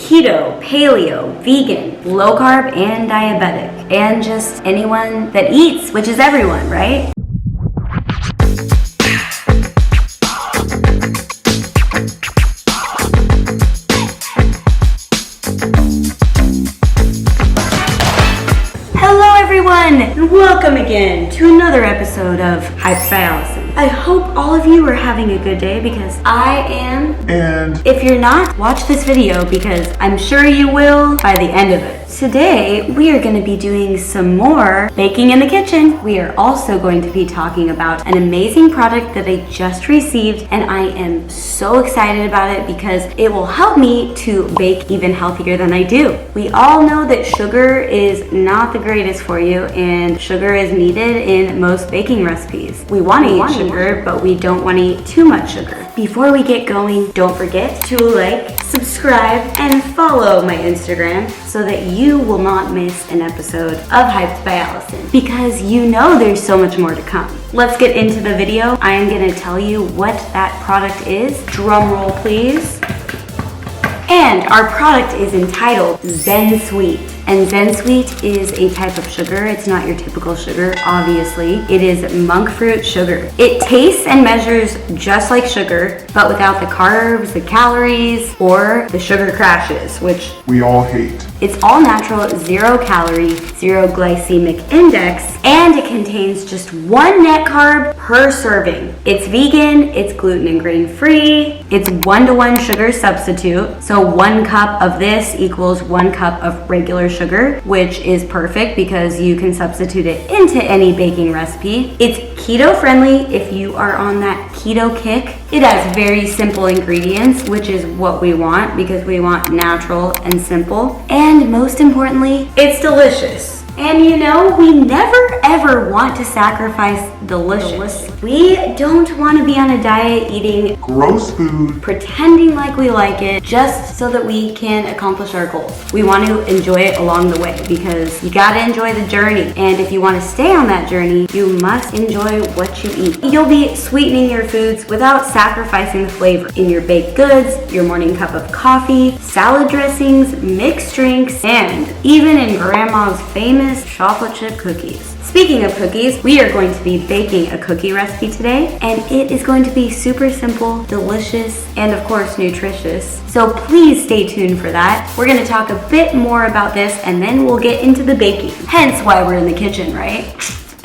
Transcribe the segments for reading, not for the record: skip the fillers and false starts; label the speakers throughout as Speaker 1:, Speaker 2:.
Speaker 1: keto, paleo, vegan, low carb, and diabetic, and just anyone that eats, which is everyone, right? Hello everyone, and welcome again to another episode of Hyped by Allison. I hope all of you are having a good day because I am.
Speaker 2: And
Speaker 1: if you're not, watch this video because I'm sure you will by the end of it. Today, we are going to be doing some more baking in the kitchen. We are also going to be talking about an amazing product that I just received, and I am so excited about it because it will help me to bake even healthier than I do. We all know that sugar is not the greatest for you, and sugar is needed in most baking recipes. We want to eat sugar, but we don't want to eat too much sugar. Before we get going, don't forget to like, subscribe, and follow my Instagram so that you will not miss an episode of Hyped by Allison, because you know there's so much more to come. Let's get into the video. I am going to tell you what that product is. Drum roll, please. And our product is entitled Zen Sweet. And Zen Sweet is a type of sugar. It's not your typical sugar, obviously. It is monk fruit sugar. It tastes and measures just like sugar, but without the carbs, the calories, or the sugar crashes, which
Speaker 2: we all hate.
Speaker 1: It's all natural, 0 calorie, 0 glycemic index, and it contains just 1 net carb per serving. It's vegan, it's gluten and grain free, it's 1-to-1 sugar substitute. So 1 cup of this equals 1 cup of regular sugar, which is perfect because you can substitute it into any baking recipe. It's keto friendly if you are on that keto kick. It has very simple ingredients, which is what we want because we want natural and simple. And most importantly, it's delicious. And you know, we never ever want to sacrifice delicious. We don't want to be on a diet eating
Speaker 2: gross food,
Speaker 1: pretending like we like it just so that we can accomplish our goals. We want to enjoy it along the way because you gotta enjoy the journey. And if you want to stay on that journey, you must enjoy what you eat. You'll be sweetening your foods without sacrificing the flavor in your baked goods, your morning cup of coffee, salad dressings, mixed drinks, and even in grandma's famous chocolate chip cookies. Speaking of cookies, we are going to be baking a cookie recipe today, and it is going to be super simple, delicious, and of course nutritious. So please stay tuned for that. We're going to talk a bit more about this and then we'll get into the baking. Hence why we're in the kitchen, right?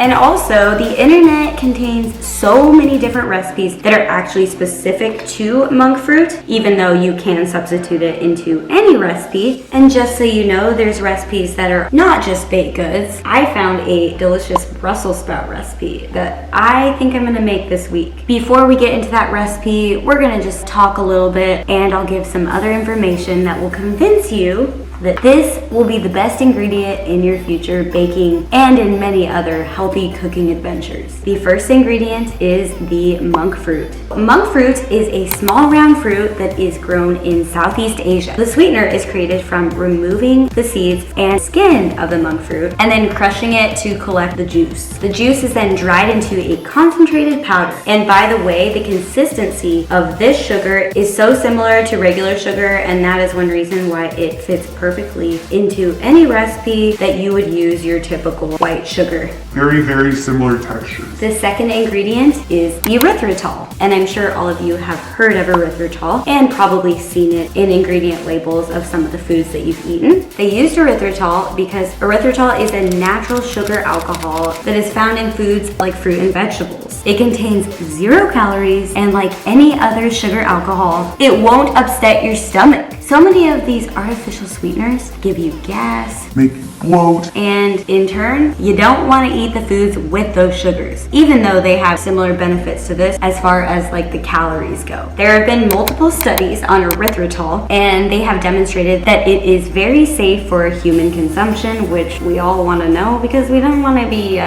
Speaker 1: And also, the internet contains so many different recipes that are actually specific to monk fruit, even though you can substitute it into any recipe. And just so you know, there's recipes that are not just baked goods. I found a delicious Brussels sprout recipe that I think I'm gonna make this week. Before we get into that recipe, we're gonna just talk a little bit and I'll give some other information that will convince you that this will be the best ingredient in your future baking and in many other healthy cooking adventures. The first ingredient is the monk fruit. Monk fruit is a small round fruit that is grown in Southeast Asia. The sweetener is created from removing the seeds and skin of the monk fruit and then crushing it to collect the juice. The juice is then dried into a concentrated powder. And by the way, the consistency of this sugar is so similar to regular sugar, and that is one reason why it fits perfectly into any recipe that you would use your typical white sugar.
Speaker 2: Very, very similar textures.
Speaker 1: The second ingredient is erythritol, and I'm sure all of you have heard of erythritol and probably seen it in ingredient labels of some of the foods that you've eaten. They used erythritol because erythritol is a natural sugar alcohol that is found in foods like fruit and vegetables. It contains 0 calories, and like any other sugar alcohol, it won't upset your stomach. So many of these artificial sweeteners give you gas,
Speaker 2: make you bloat,
Speaker 1: and in turn, you don't want to eat the foods with those sugars, even though they have similar benefits to this as far as like the calories go. There have been multiple studies on erythritol, and they have demonstrated that it is very safe for human consumption, which we all want to know because we don't want to be,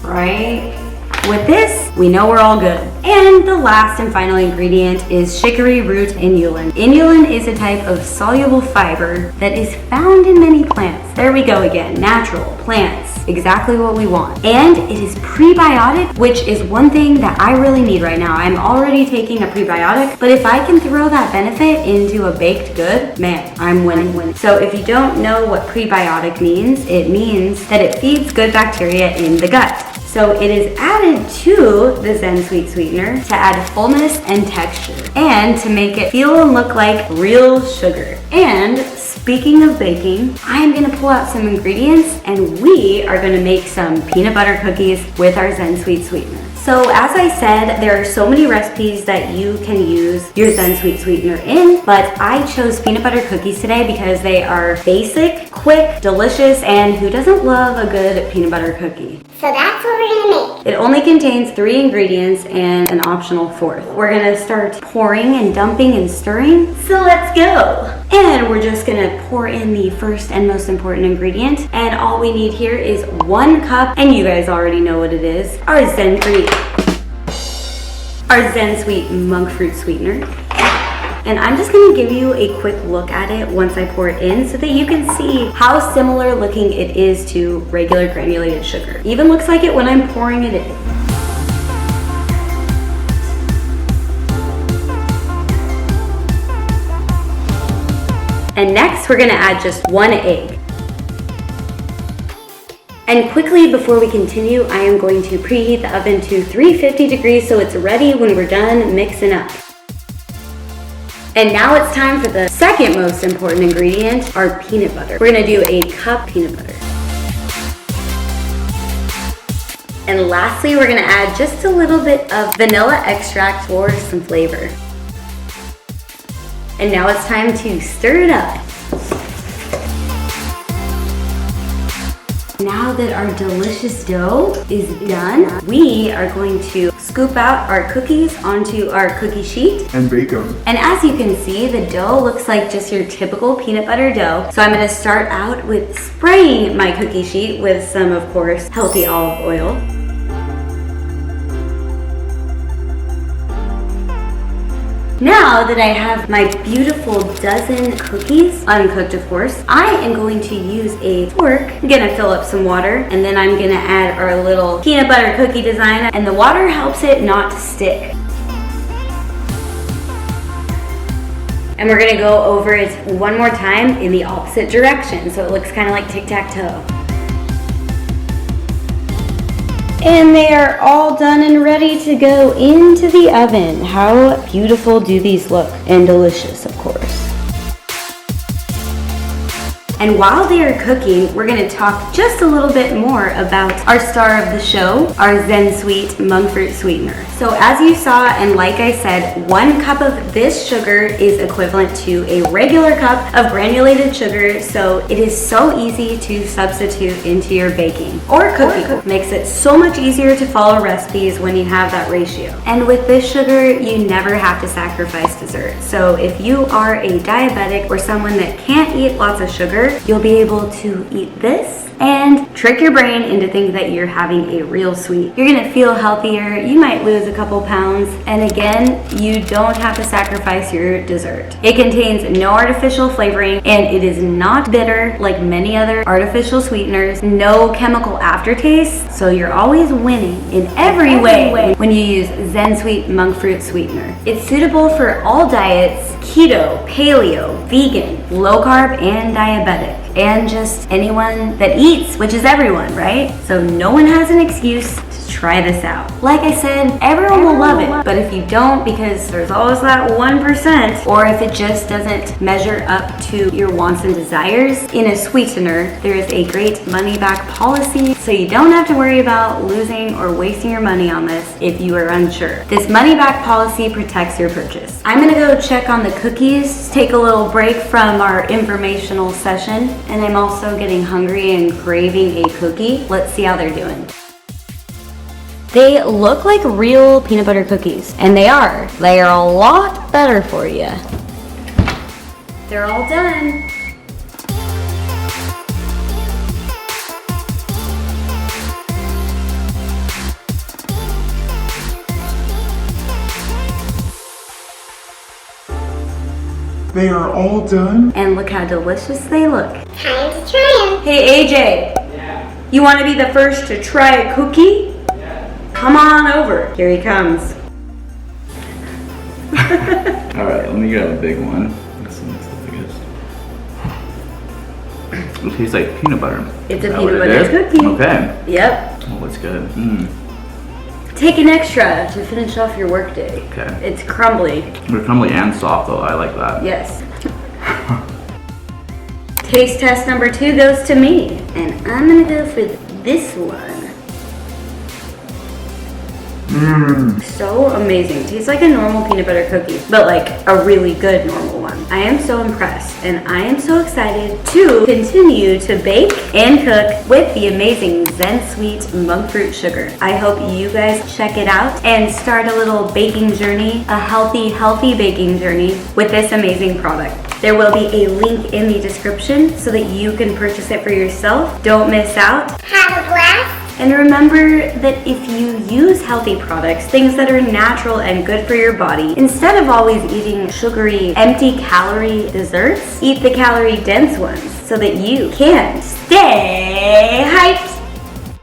Speaker 1: right? With this, we know we're all good. And the last and final ingredient is chicory root inulin. Inulin is a type of soluble fiber that is found in many plants. There we go again, natural plants, exactly what we want. And it is prebiotic, which is one thing that I really need right now. I'm already taking a prebiotic, but if I can throw that benefit into a baked good, man, I'm winning. So if you don't know what prebiotic means, it means that it feeds good bacteria in the gut. So it is added to the Zen Sweet Sweetener to add fullness and texture and to make it feel and look like real sugar. And speaking of baking, I'm gonna pull out some ingredients and we are gonna make some peanut butter cookies with our Zen Sweet Sweetener. So as I said, there are so many recipes that you can use your Zen Sweet Sweetener in, but I chose peanut butter cookies today because they are basic, quick, delicious, and who doesn't love a good peanut butter cookie?
Speaker 3: So that's what we're gonna make.
Speaker 1: It only contains 3 ingredients and an optional 4th. We're gonna start pouring and dumping and stirring, so let's go. And we're just gonna pour in the first and most important ingredient, and all we need here is 1 cup, and you guys already know what it is, our Zen Sweet Monk Fruit Sweetener. And I'm just gonna give you a quick look at it once I pour it in so that you can see how similar looking it is to regular granulated sugar. Even looks like it when I'm pouring it in. And next we're gonna add just 1 egg. And quickly before we continue, I am going to preheat the oven to 350 degrees so it's ready when we're done mixing up. And now it's time for the second most important ingredient, our peanut butter. We're gonna do a cup peanut butter. And lastly, we're gonna add just a little bit of vanilla extract for some flavor. And now it's time to stir it up. Now that our delicious dough is done, we are going to scoop out our cookies onto our cookie sheet
Speaker 2: And bake them.
Speaker 1: And as you can see, the dough looks like just your typical peanut butter dough. So I'm gonna start out with spraying my cookie sheet with some, of course, healthy olive oil. Now that I have my beautiful dozen cookies, uncooked of course, I am going to use a fork. I'm gonna fill up some water and then I'm gonna add our little peanut butter cookie design, and the water helps it not to stick. And we're gonna go over it one more time in the opposite direction so it looks kind of like tic-tac-toe. And they are all done and ready to go into the oven. How beautiful do these look? And delicious, of course. And while they are cooking, we're gonna talk just a little bit more about our star of the show, our Zen Sweet Monk Fruit Sweetener. So as you saw, and like I said, 1 cup of this sugar is equivalent to a regular cup of granulated sugar, so it is so easy to substitute into your baking or cooking. Makes it so much easier to follow recipes when you have that ratio. And with this sugar, you never have to sacrifice dessert. So if you are a diabetic or someone that can't eat lots of sugar, you'll be able to eat this and trick your brain into thinking that you're having a real sweet. You're gonna feel healthier, you might lose a couple pounds, and again, you don't have to sacrifice your dessert. It contains no artificial flavoring, and it is not bitter like many other artificial sweeteners, no chemical aftertaste, so you're always winning in every way when you use Zen Sweet Monk Fruit Sweetener. It's suitable for all diets, keto, paleo, vegan, low carb, and diabetic. And just anyone that eats, which is everyone, right? So no one has an excuse to try this out. Like I said, everyone will love it, but if you don't, because there's always that 1%, or if it just doesn't measure up to your wants and desires, in a sweetener, there is a great money back policy, so you don't have to worry about losing or wasting your money on this if you are unsure. This money back policy protects your purchase. I'm gonna go check on the cookies, take a little break from our informational session, and I'm also getting hungry and craving a cookie. Let's see how they're doing. They look like real peanut butter cookies, and they are. They are a lot better for you. They're all done.
Speaker 2: They are all done.
Speaker 1: And look how delicious they look.
Speaker 3: Time to try them.
Speaker 1: Hey AJ, you want to be the first to try a cookie? Come on over. Here he comes.
Speaker 4: Alright, let me grab a big one. This one's the biggest. It tastes like peanut butter.
Speaker 1: It's a
Speaker 4: Is that
Speaker 1: peanut
Speaker 4: what it
Speaker 1: butter
Speaker 4: is?
Speaker 1: cookie.
Speaker 4: Okay.
Speaker 1: Yep.
Speaker 4: Oh, that's good.
Speaker 1: Take an extra to finish off your workday.
Speaker 4: Okay.
Speaker 1: It's crumbly.
Speaker 4: They're crumbly and soft though. I like that.
Speaker 1: Yes. Taste test number 2 goes to me. And I'm gonna go for this one. So amazing. Tastes like a normal peanut butter cookie, but like a really good normal one. I am so impressed and I am so excited to continue to bake and cook with the amazing Zen Sweet Monk Fruit Sugar. I hope you guys check it out and start a little baking journey, a healthy baking journey with this amazing product. There will be a link in the description so that you can purchase it for yourself. Don't miss out.
Speaker 3: Have a blast.
Speaker 1: And remember that if you use healthy products, things that are natural and good for your body, instead of always eating sugary, empty calorie desserts, eat the calorie dense ones so that you can stay